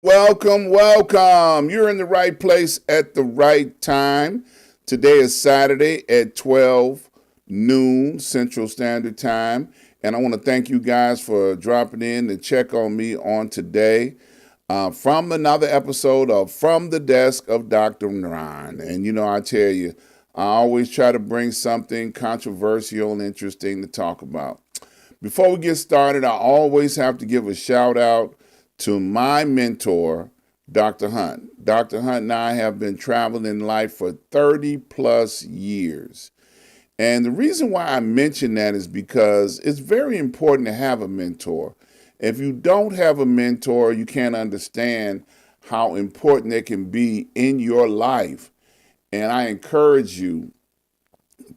Welcome, welcome. You're in the right place at the right time. Today is Saturday at 12 noon Central Standard Time. And I want to thank you guys for dropping in to check on me on today from another episode of From the Desk of Dr.Ron. And I tell you, I always try to bring something controversial and interesting to talk about. Before we get started, I always have to give a shout out to my mentor, Dr. Hunt. Dr. Hunt and I have been traveling in life for 30 plus years. And the reason why I mention that is because it's very important to have a mentor. If you don't have a mentor, you can't understand how important they can be in your life. And I encourage you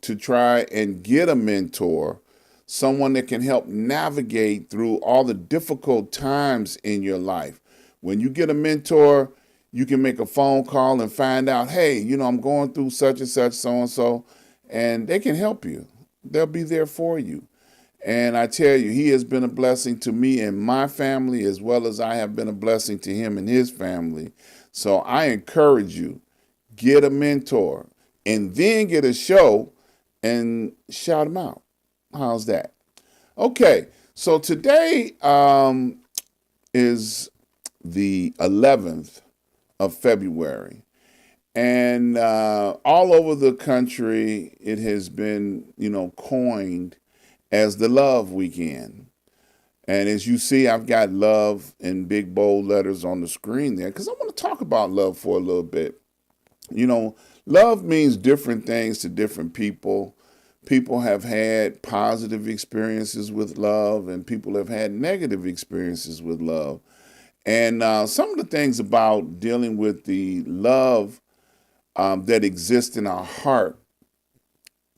to try and get a mentor, someone that can help navigate through all the difficult times in your life. When you get a mentor, you can make a phone call and find out, hey, I'm going through such and such, so-and-so, and they can help you. They'll be there for you. And I tell you, he has been a blessing to me and my family, as well as I have been a blessing to him and his family. So I encourage you, get a mentor and then get a show and shout him out. How's that? Okay, so today is the 11th of February. And all over the country, it has been, coined as the Love Weekend. And as you see, I've got love in big, bold letters on the screen there because I want to talk about love for a little bit. Love means different things to different people. People have had positive experiences with love, and people have had negative experiences with love. And some of the things about dealing with the love that exists in our heart,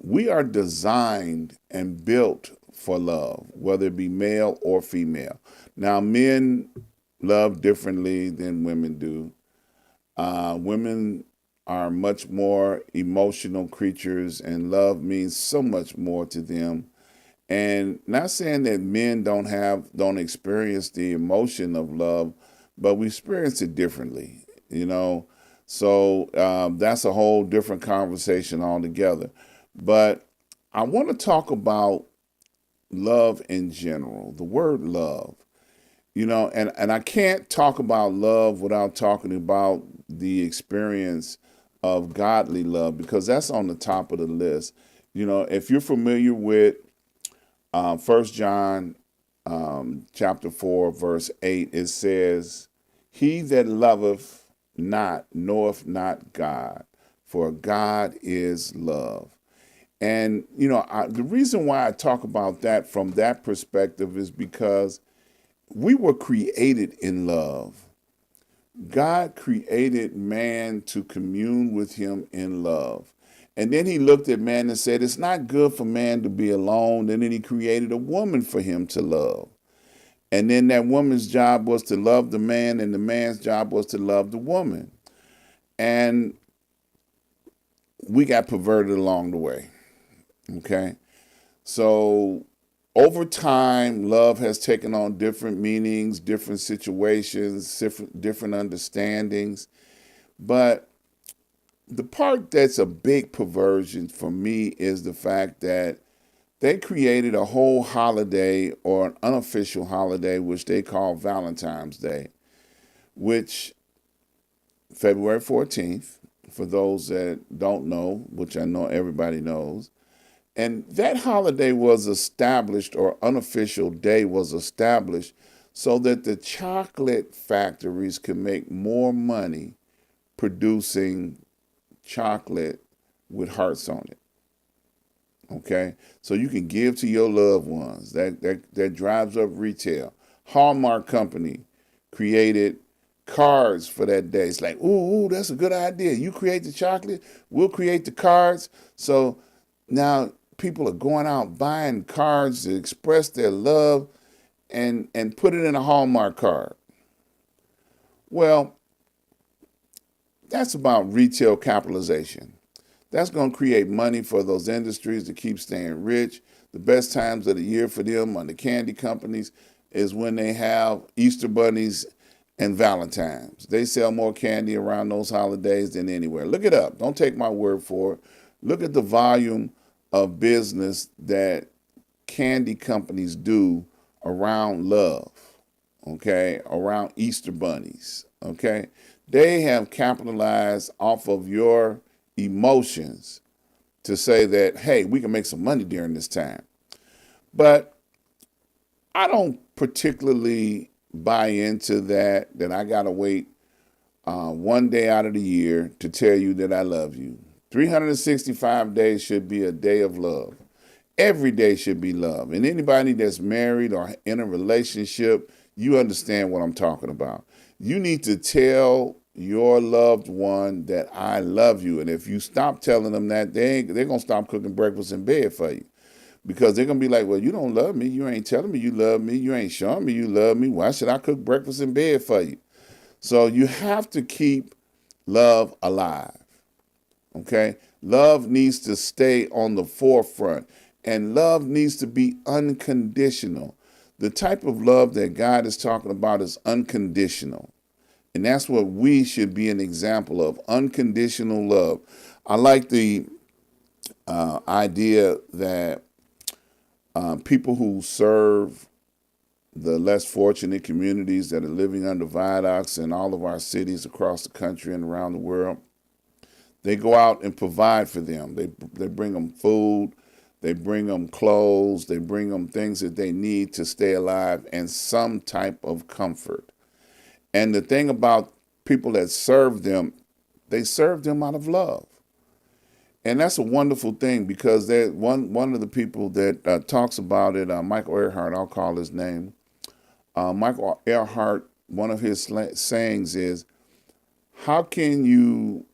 we are designed and built for love, whether it be male or female. Now, men love differently than women do. Women are much more emotional creatures, and love means so much more to them. And not saying that men don't experience the emotion of love, but we experience it differently, So that's a whole different conversation altogether. But I want to talk about love in general, the word love. And I can't talk about love without talking about the experience of godly love, because that's on the top of the list. If you're familiar with 1 John chapter 4, verse 8, it says, he that loveth not knoweth not God, for God is love. And, the reason why I talk about that from that perspective is because we were created in love. God created man to commune with him in love. And then he looked at man and said, it's not good for man to be alone. And then he created a woman for him to love. And then that woman's job was to love the man, and the man's job was to love the woman. And we got perverted along the way. Okay? So over time, love has taken on different meanings, different situations, different understandings. But the part that's a big perversion for me is the fact that they created a whole holiday, or an unofficial holiday, which they call Valentine's Day, which February 14th, for those that don't know, which I know everybody knows. And that holiday was established, or unofficial day was established, so that the chocolate factories could make more money producing chocolate with hearts on it. Okay, so you can give to your loved ones. That drives up retail. Hallmark Company created cards for that day. It's like, ooh, that's a good idea. You create the chocolate, we'll create the cards. So now people are going out buying cards to express their love. and put it in a Hallmark card. Well, that's about retail capitalization. That's going to create money for those industries to keep staying rich. The best times of the year for them on the candy companies is when they have Easter bunnies and Valentine's. They sell more candy around those holidays than anywhere. Look it up. Don't take my word for it. Look at the volume of business that candy companies do around love, okay, around Easter bunnies, okay. They have capitalized off of your emotions to say that, hey, we can make some money during this time. But I don't particularly buy into that I got to wait one day out of the year to tell you that I love you. 365 days should be a day of love. Every day should be love. And anybody that's married or in a relationship, you understand what I'm talking about. You need to tell your loved one that I love you. And if you stop telling them that, they're going to stop cooking breakfast in bed for you. Because they're going to be like, well, you don't love me. You ain't telling me you love me. You ain't showing me you love me. Why should I cook breakfast in bed for you? So you have to keep love alive. Okay? Love needs to stay on the forefront. And love needs to be unconditional. The type of love that God is talking about is unconditional. And that's what we should be an example of, unconditional love. I like the idea that people who serve the less fortunate communities that are living under viaducts in all of our cities across the country and around the world, they go out and provide for them. They bring them food, they bring them clothes, they bring them things that they need to stay alive and some type of comfort. And the thing about people that serve them, they serve them out of love. And that's a wonderful thing because one of the people that talks about it, Michael Earhart, I'll call his name. Michael Earhart, one of his sayings is, how can you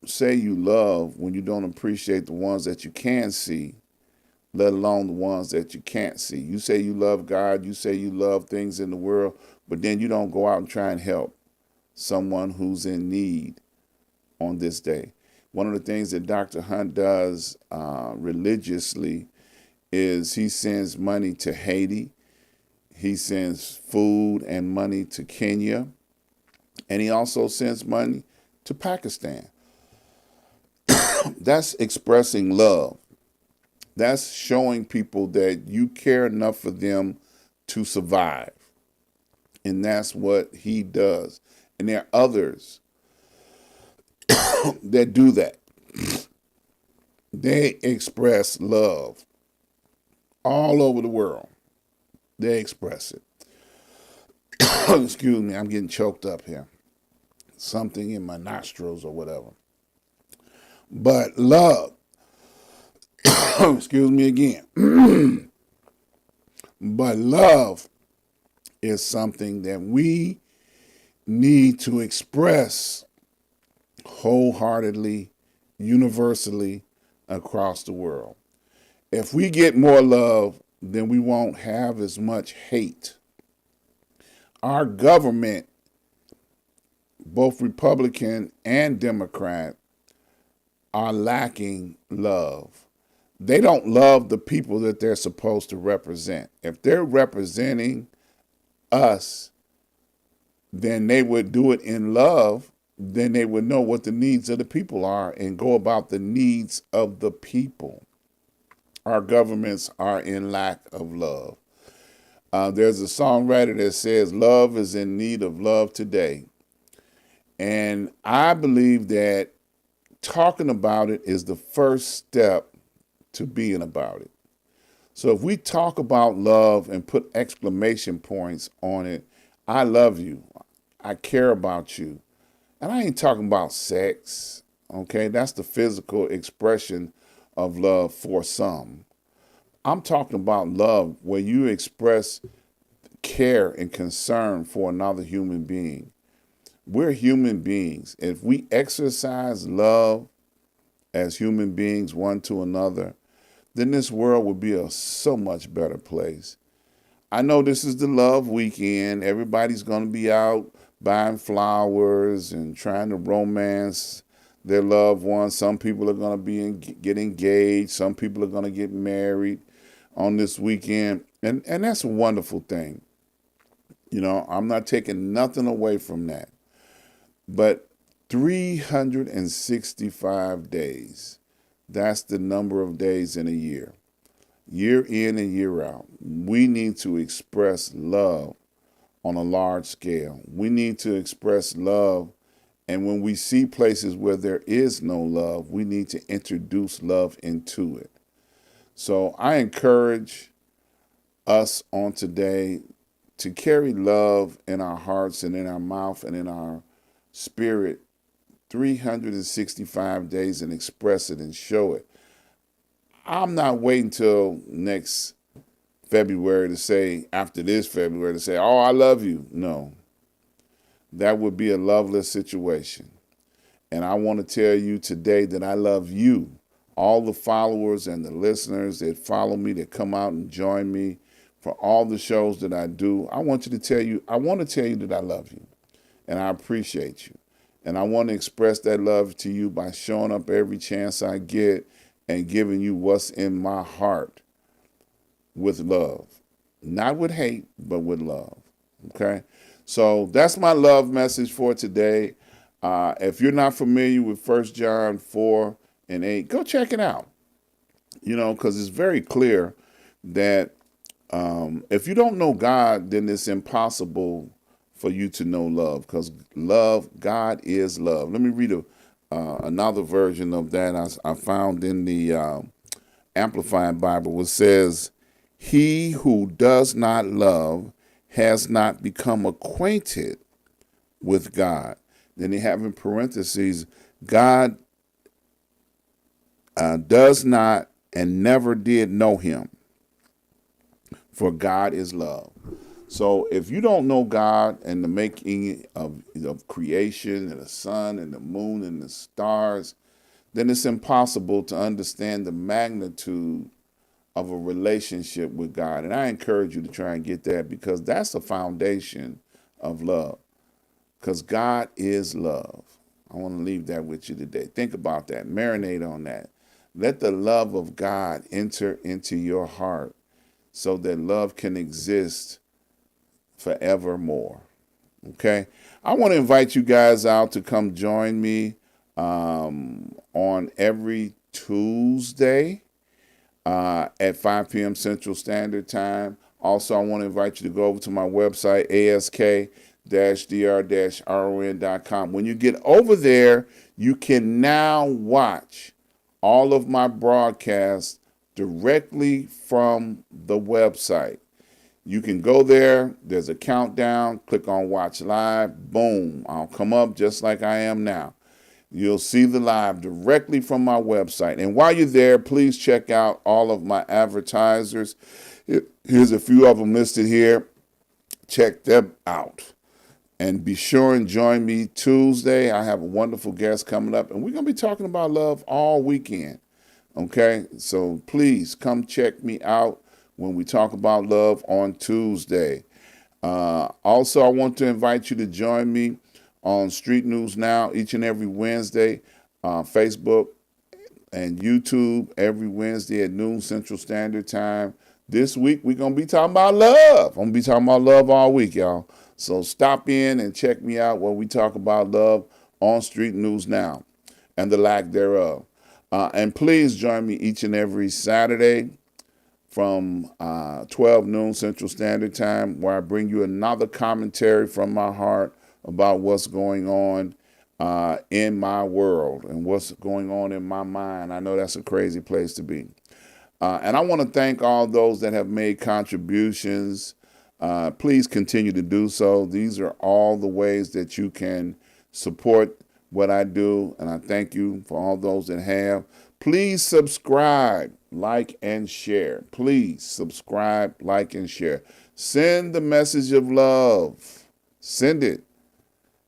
say you love when you don't appreciate the ones that you can see, let alone the ones that you can't see? You say you love God, you say you love things in the world, but then you don't go out and try and help someone who's in need on this day. One of the things that Dr. Hunt does religiously is he sends money to Haiti. He sends food and money to Kenya. And he also sends money to Pakistan. That's expressing love. That's showing people that you care enough for them to survive. And that's what he does. And there are others that do that. They express love all over the world. They express it. Excuse me, I'm getting choked up here. Something in my nostrils or whatever. But love, excuse me again. But love is something that we need to express wholeheartedly, universally across the world. If we get more love, then we won't have as much hate. Our government, both Republican and Democrat, are lacking love. They don't love the people that they're supposed to represent. If they're representing us, then they would do it in love. Then they would know what the needs of the people are and go about the needs of the people. Our governments are in lack of love. There's a songwriter that says, love is in need of love today. And I believe that talking about it is the first step to being about it. So if we talk about love and put exclamation points on it, I love you, I care about you. And I ain't talking about sex, okay? That's the physical expression of love for some. I'm talking about love where you express care and concern for another human being. We're human beings. If we exercise love as human beings one to another, then this world would be a so much better place. I know this is the love weekend. Everybody's going to be out buying flowers and trying to romance their loved ones. Some people are going to get engaged. Some people are going to get married on this weekend. And that's a wonderful thing. You know, I'm not taking nothing away from that. But 365 days, that's the number of days in a year in and year out. We need to express love on a large scale. We need to express love. And when we see places where there is no love, we need to introduce love into it. So I encourage us on today to carry love in our hearts and in our mouth and in our spirit 365 days and express it and show it. I'm not waiting till next February to say, after this February, to say, oh, I love you. No, that would be a loveless situation. And I want to tell you today that I love you, all the followers and the listeners that follow me, that come out and join me for all the shows that I do. I want to tell you that I love you and I appreciate you. And I want to express that love to you by showing up every chance I get and giving you what's in my heart with love. Not with hate, but with love. Okay? So that's my love message for today. If you're not familiar with 1 John 4 and 8, go check it out. You know, because it's very clear that if you don't know God, then it's impossible for you to know love, because God is love. Let me read another version of that I found in the Amplified Bible, which says, he who does not love has not become acquainted with God. Then they have in parentheses, God does not and never did know him, for God is love. So if you don't know God and the making of creation and the sun and the moon and the stars, then it's impossible to understand the magnitude of a relationship with God. And I encourage you to try and get that, because that's the foundation of love, because God is love. I want to leave that with you today. Think about that. Marinate on that. Let the love of God enter into your heart so that love can exist forevermore. Okay? I want to invite you guys out to come join me on every Tuesday at 5 p.m. Central Standard Time. Also, I want to invite you to go over to my website, ask-dr-ron.com. When you get over there, you can now watch all of my broadcasts directly from the website. You can go there. There's a countdown. Click on Watch Live. Boom. I'll come up just like I am now. You'll see the live directly from my website. And while you're there, please check out all of my advertisers. Here's a few of them listed here. Check them out. And be sure and join me Tuesday. I have a wonderful guest coming up, and we're going to be talking about love all weekend. Okay? So please come check me out when we talk about love on Tuesday. Also, I want to invite you to join me on Street News Now each and every Wednesday, Facebook and YouTube every Wednesday at noon Central Standard Time. This week, we're going to be talking about love. I'm going to be talking about love all week, y'all. So stop in and check me out when we talk about love on Street News Now and the lack thereof. And please join me each and every Saturday from 12 noon Central Standard Time, where I bring you another commentary from my heart about what's going on in my world and what's going on in my mind. I know that's a crazy place to be. And I want to thank all those that have made contributions. Please continue to do so. These are all the ways that you can support what I do, and I thank you for all those that have. Please subscribe, like, and share. Please subscribe, like, and share. Send the message of love. Send it.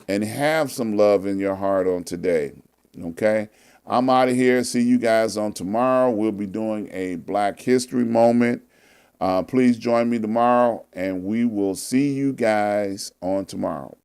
And have some love in your heart on today. Okay? I'm out of here. See you guys on tomorrow. We'll be doing a Black History moment. Please join me tomorrow, and we will see you guys on tomorrow.